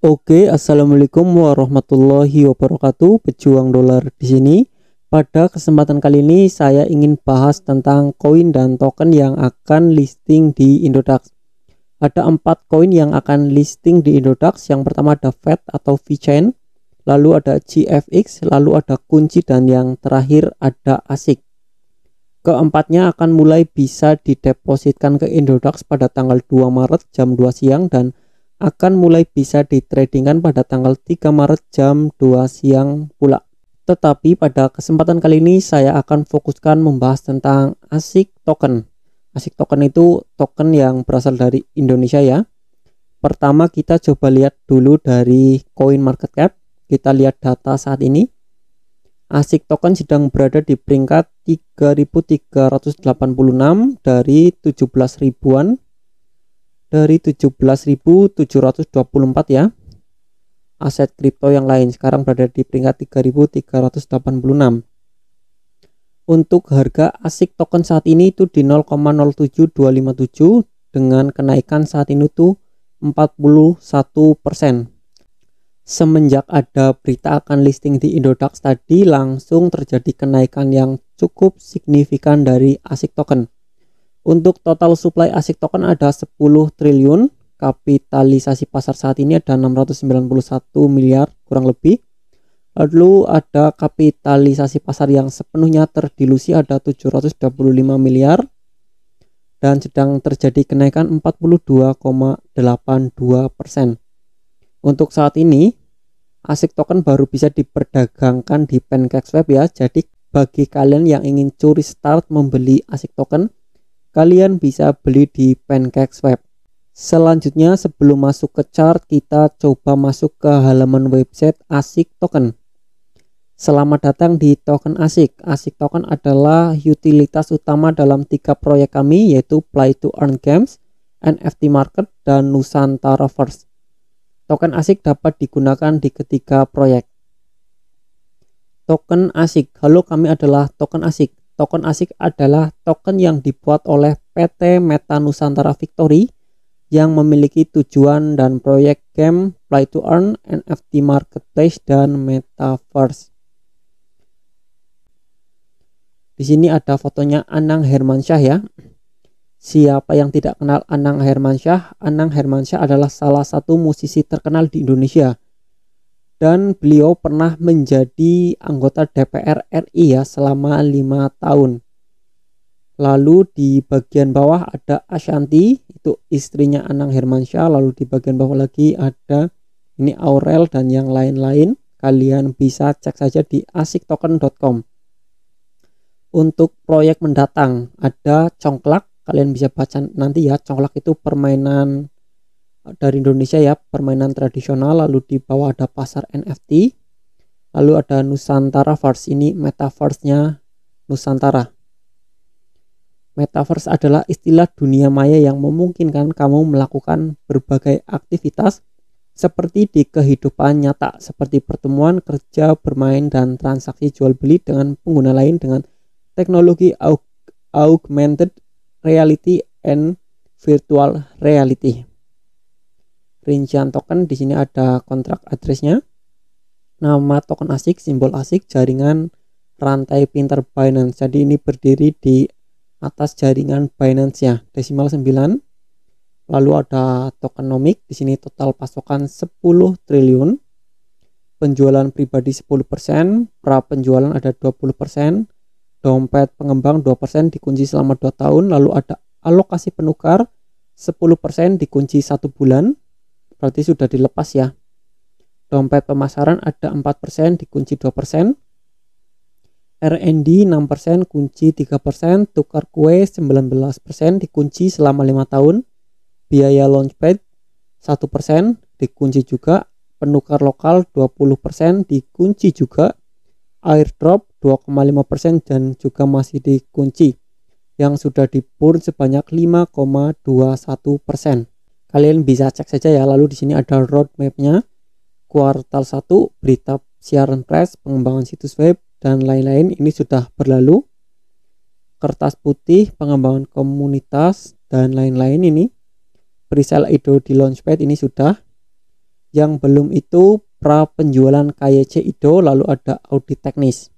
Oke, assalamualaikum warahmatullahi wabarakatuh. Pejuang dolar di sini. Pada kesempatan kali ini saya ingin bahas tentang koin dan token yang akan listing di Indodax. Ada 4 koin yang akan listing di Indodax. Yang pertama ada FED atau VeChain, lalu ada GFX, lalu ada Kunci, dan yang terakhir ada ASIC. Keempatnya akan mulai bisa didepositkan ke Indodax pada tanggal 2 Maret jam 2 siang dan akan mulai bisa ditradingkan pada tanggal 3 Maret jam 2 siang pula. Tetapi pada kesempatan kali ini saya akan fokuskan membahas tentang ASIC token. ASIC token itu token yang berasal dari Indonesia ya. Pertama kita coba lihat dulu dari coin market cap. Kita lihat data saat ini. ASIC token sedang berada di peringkat 3.386 dari 17 ribuan. Dari 17.724 ya. Aset kripto yang lain sekarang berada di peringkat 3.386. Untuk harga ASIC token saat ini itu di 0,07257 dengan kenaikan saat ini tuh 41%. Semenjak ada berita akan listing di Indodax tadi, langsung terjadi kenaikan yang cukup signifikan dari ASIC token. Untuk total supply ASIC token ada 10 triliun, kapitalisasi pasar saat ini ada 691 miliar kurang lebih. Lalu ada kapitalisasi pasar yang sepenuhnya terdilusi ada 725 miliar dan sedang terjadi kenaikan 42,82%. Untuk saat ini ASIC token baru bisa diperdagangkan di PancakeSwap ya. Jadi bagi kalian yang ingin curi start membeli ASIC token, kalian bisa beli di PancakeSwap. Selanjutnya sebelum masuk ke chart, kita coba masuk ke halaman website ASIC token. Selamat datang di token ASIC. ASIC token adalah utilitas utama dalam 3 proyek kami, yaitu Play to Earn Games, NFT Market, dan Nusantara First. Token ASIC dapat digunakan di ketiga proyek. Token ASIC. Halo, kami adalah token ASIC. Token ASIC adalah token yang dibuat oleh PT Meta Nusantara Victory yang memiliki tujuan dan proyek game, Play to Earn, NFT Marketplace, dan Metaverse. Di sini ada fotonya Anang Hermansyah ya. Siapa yang tidak kenal Anang Hermansyah? Anang Hermansyah adalah salah satu musisi terkenal di Indonesia. Dan beliau pernah menjadi anggota DPR RI ya selama 5 tahun. Lalu di bagian bawah ada Ashanti, itu istrinya Anang Hermansyah. Lalu di bagian bawah lagi ada ini Aurel dan yang lain-lain. Kalian bisa cek saja di asictoken.com. Untuk proyek mendatang ada Congklak. Kalian bisa baca nanti ya. Congklak itu permainan dari Indonesia ya, permainan tradisional. Lalu di bawah ada pasar NFT. Lalu ada Nusantara First, ini metaverse-nya Nusantara. Metaverse adalah istilah dunia maya yang memungkinkan kamu melakukan berbagai aktivitas seperti di kehidupan nyata, seperti pertemuan, kerja, bermain, dan transaksi jual beli dengan pengguna lain dengan teknologi augmented reality and virtual reality. Rincian token di sini ada kontrak address-nya, nama token ASIC, simbol ASIC, jaringan rantai pintar Binance. Jadi ini berdiri di atas jaringan Binance ya, desimal 9. Lalu ada tokenomic, di sini total pasokan 10 triliun. Penjualan pribadi 10%, pra penjualan ada 20%, dompet pengembang 2% dikunci selama 2 tahun. Lalu ada alokasi penukar 10% dikunci 1 bulan. Berarti sudah dilepas ya. Dompet pemasaran ada 4% dikunci 2%. R&D 6% kunci 3%. Tukar kue 19% dikunci selama 5 tahun. Biaya launchpad 1% dikunci juga. Penukar lokal 20% dikunci juga. Airdrop 2,5% dan juga masih dikunci. Yang sudah di-burn sebanyak 5,21%. Kalian bisa cek saja ya. Lalu di sini ada roadmap-nya, kuartal 1, berita siaran press, pengembangan situs web, dan lain-lain. Ini sudah berlalu. Kertas putih, pengembangan komunitas, dan lain-lain ini. Presale IDO di Launchpad ini sudah. Yang belum itu pra penjualan KYC IDO, lalu ada audit teknis.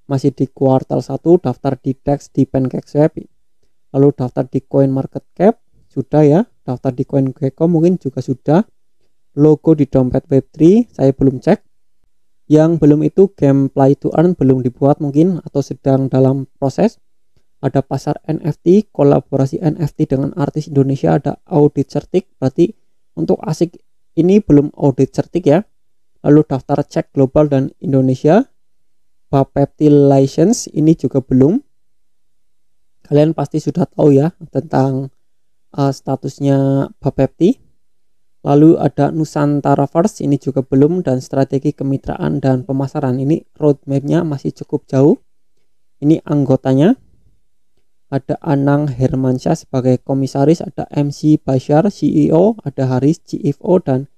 Masih di kuartal 1, daftar di DEX di PancakeSwap, lalu daftar di CoinMarketCap sudah ya, daftar di CoinGecko mungkin juga sudah, logo di dompet Web3 saya belum cek. Yang belum itu game Play to Earn belum dibuat mungkin atau sedang dalam proses. Ada pasar NFT, kolaborasi NFT dengan artis Indonesia, ada audit certik, berarti untuk ASIC ini belum audit certik ya. Lalu daftar cek global dan Indonesia, Bapepti license ini juga belum. Kalian pasti sudah tahu ya tentang statusnya Bapepti. Lalu ada Nusantara First, ini juga belum, dan strategi kemitraan dan pemasaran ini roadmapnya masih cukup jauh. Ini anggotanya ada Anang Hermansyah sebagai komisaris, ada MC Bashar CEO, ada Haris CFO, dan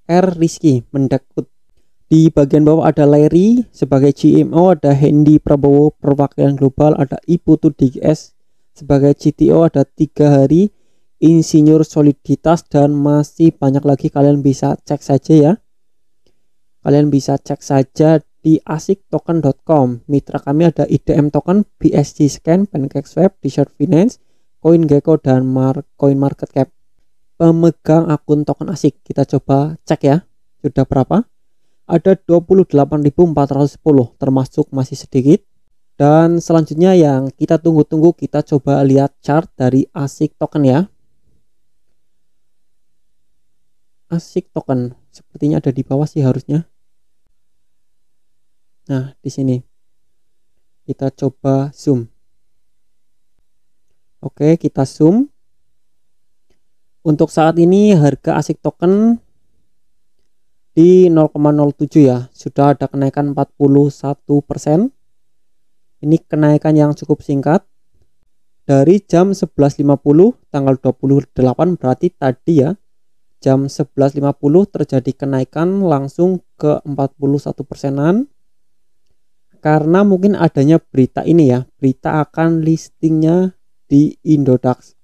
R Rizky Mendekut. Di bagian bawah ada Larry sebagai CMO, ada Hendy Prabowo perwakilan global, ada Iputu DGS sebagai CTO, ada 3 hari Insinyur Soliditas, dan masih banyak lagi. Kalian bisa cek saja ya. Kalian bisa cek saja di asiktoken.com. Mitra kami ada IDM Token, BSC Scan, PancakeSwap, Desert Finance, CoinGecko, dan CoinMarketCap. Pemegang akun token ASIC kita coba cek ya. Sudah berapa? Ada 28.410, termasuk masih sedikit. Dan selanjutnya yang kita tunggu-tunggu, kita coba lihat chart dari ASIC Token ya. ASIC Token sepertinya ada di bawah sih harusnya. Nah, di sini kita coba zoom. Oke, kita zoom. Untuk saat ini harga ASIC Token di 0,07 ya, sudah ada kenaikan 41%. Ini kenaikan yang cukup singkat dari jam 11.50 tanggal 28, berarti tadi ya jam 11.50 terjadi kenaikan langsung ke 41%-an karena mungkin adanya berita ini ya, berita akan listingnya di Indodax.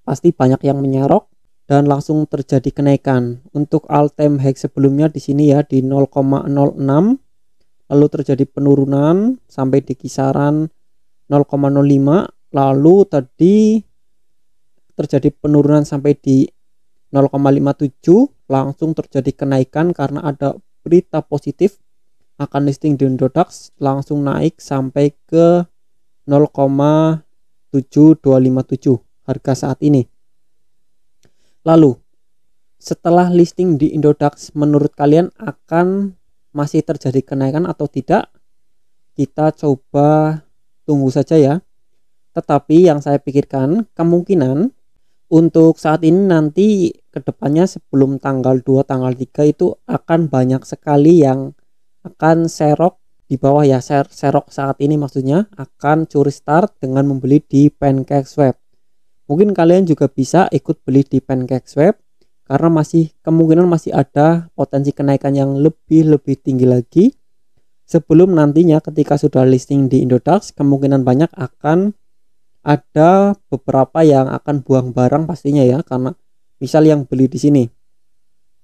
Pasti banyak yang menyerok dan langsung terjadi kenaikan. Untuk all time high sebelumnya di sini ya di 0,06, lalu terjadi penurunan sampai di kisaran 0,05, lalu tadi terjadi penurunan sampai di 0,57, langsung terjadi kenaikan karena ada berita positif akan listing di Indodax, langsung naik sampai ke 0,7257 harga saat ini. Lalu setelah listing di Indodax, menurut kalian akan masih terjadi kenaikan atau tidak? Kita coba tunggu saja ya. Tetapi yang saya pikirkan kemungkinan untuk saat ini nanti kedepannya sebelum tanggal 2 tanggal 3 itu akan banyak sekali yang akan serok di bawah ya. Serok saat ini maksudnya akan curi start dengan membeli di PancakeSwap. Mungkin kalian juga bisa ikut beli di PancakeSwap karena kemungkinan masih ada potensi kenaikan yang lebih tinggi lagi. Sebelum nantinya ketika sudah listing di Indodax, kemungkinan banyak akan ada beberapa yang akan buang barang pastinya ya, karena misal yang beli di sini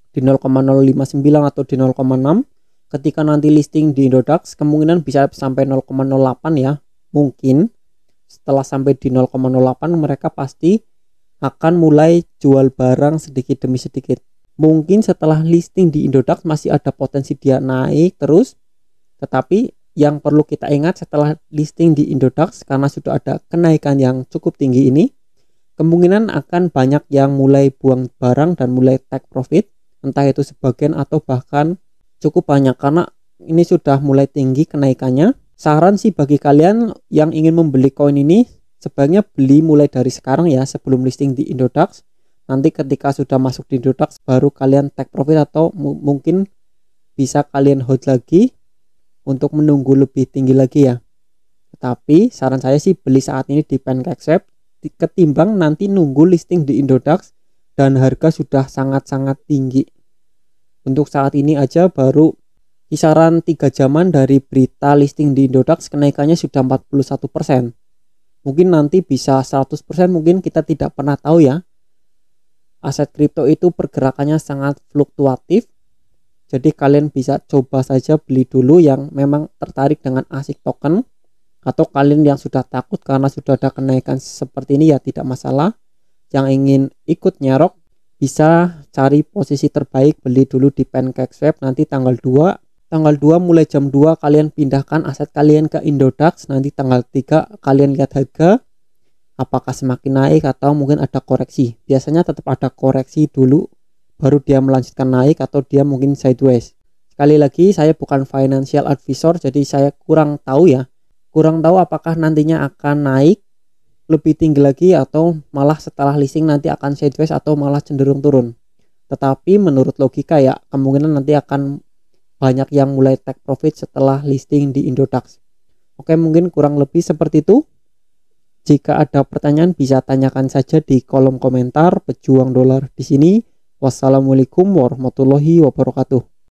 di 0,059 atau di 0,6, ketika nanti listing di Indodax kemungkinan bisa sampai 0,08 ya. Mungkin setelah sampai di 0,08 mereka pasti akan mulai jual barang sedikit demi sedikit. Mungkin setelah listing di Indodax masih ada potensi dia naik terus, tetapi yang perlu kita ingat setelah listing di Indodax, karena sudah ada kenaikan yang cukup tinggi ini, kemungkinan akan banyak yang mulai buang barang dan mulai take profit, entah itu sebagian atau bahkan cukup banyak, karena ini sudah mulai tinggi kenaikannya. Saran sih bagi kalian yang ingin membeli koin ini, sebaiknya beli mulai dari sekarang ya, sebelum listing di Indodax. Nanti ketika sudah masuk di Indodax baru kalian take profit, atau mungkin bisa kalian hold lagi untuk menunggu lebih tinggi lagi ya. Tetapi saran saya sih beli saat ini di PancakeSwap ketimbang nanti nunggu listing di Indodax dan harga sudah sangat-sangat tinggi. Untuk saat ini aja baru kisaran 3 jaman dari berita listing di Indodax kenaikannya sudah 41%. Mungkin nanti bisa 100%, mungkin kita tidak pernah tahu ya. aset kripto itu pergerakannya sangat fluktuatif. Jadi kalian bisa coba saja beli dulu yang memang tertarik dengan ASIC token, atau kalian yang sudah takut karena sudah ada kenaikan seperti ini ya tidak masalah. Yang ingin ikut nyerok bisa cari posisi terbaik, beli dulu di PancakeSwap. Nanti tanggal 2 mulai jam 2 kalian pindahkan aset kalian ke Indodax. Nanti tanggal 3 kalian lihat harga apakah semakin naik atau mungkin ada koreksi. Biasanya tetap ada koreksi dulu baru dia melanjutkan naik atau dia mungkin sideways. Sekali lagi saya bukan financial advisor, jadi saya kurang tahu apakah nantinya akan naik lebih tinggi lagi atau malah setelah listing nanti akan sideways atau malah cenderung turun. Tetapi menurut logika ya, kemungkinan nanti akan banyak yang mulai take profit setelah listing di Indodax. Oke, mungkin kurang lebih seperti itu. Jika ada pertanyaan bisa tanyakan saja di kolom komentar. Pejuang dolar di sini. Wassalamualaikum warahmatullahi wabarakatuh.